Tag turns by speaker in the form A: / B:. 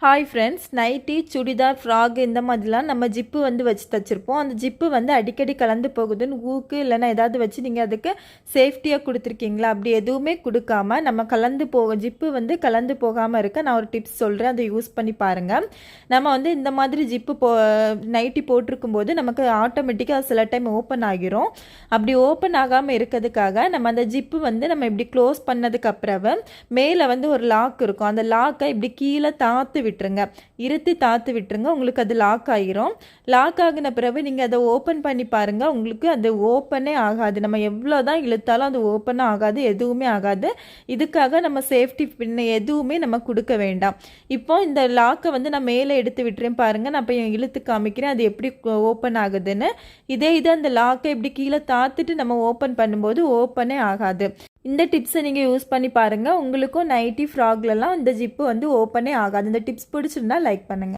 A: Hi friends, nighty, churidar, frock இந்த மாதிரிலாம் நம்ம ஜிப்பு வந்து வச்சு தைச்சிருப்போம். அந்த ஜிப்பு வந்து அடிக்கடி கலந்து போகுதுன்னு ஊக்கு இல்லைன்னா ஏதாவது வச்சு நீங்கள் அதுக்கு சேஃப்டியாக கொடுத்துருக்கீங்களா? அப்படி எதுவுமே கொடுக்காம நம்ம ஜிப்பு வந்து கலந்து போகாமல் இருக்க நான் ஒரு டிப்ஸ் சொல்கிறேன். அதை யூஸ் பண்ணி பாருங்கள். நம்ம வந்து இந்த மாதிரி ஜிப்பு நைட்டி போட்டிருக்கும் போது நமக்கு ஆட்டோமேட்டிக்காக சில டைம் ஓப்பன் ஆகிரும். அப்படி ஓப்பன் ஆகாமல் இருக்கிறதுக்காக நம்ம அந்த ஜிப்பு வந்து நம்ம இப்படி க்ளோஸ் பண்ணதுக்கப்புறம் மேலே வந்து ஒரு லாக் இருக்கும். அந்த லாக்கை இப்படி கீழே விட்டுருங்க, இருத்தி தாத்து விட்டுருங்க. உங்களுக்கு அது லாக் ஆகிரும். லாக் ஆகின பிறகு நீங்கள் அதை ஓப்பன் பண்ணி பாருங்கள். உங்களுக்கு அது ஓப்பனே ஆகாது. நம்ம எவ்வளோ தான் இழுத்தாலும் அது ஓப்பனும் ஆகாது, எதுவுமே ஆகாது. இதுக்காக நம்ம சேஃப்டி பின் எதுவுமே நம்ம கொடுக்க வேண்டாம். இப்போ இந்த லாக்கை வந்து நான் மேலே எடுத்து விட்டுறேன் பாருங்கள். நான் இப்போ இழுத்து காமிக்கிறேன் அது எப்படி ஓப்பன் ஆகுதுன்னு. இதே இது அந்த லாக்கை இப்படி கீழே தாத்துட்டு நம்ம ஓப்பன் பண்ணும்போது ஓப்பனே ஆகாது. இந்த டிப்ஸை நீங்கள் யூஸ் பண்ணி பாருங்கள். உங்களுக்கும் நைட்டி, ஃப்ராக்லலாம் இந்த ஜிப்பு வந்து ஓப்பனே ஆகாது. இந்த டிப்ஸ் பிடிச்சிருந்தா லைக் பண்ணுங்கள்.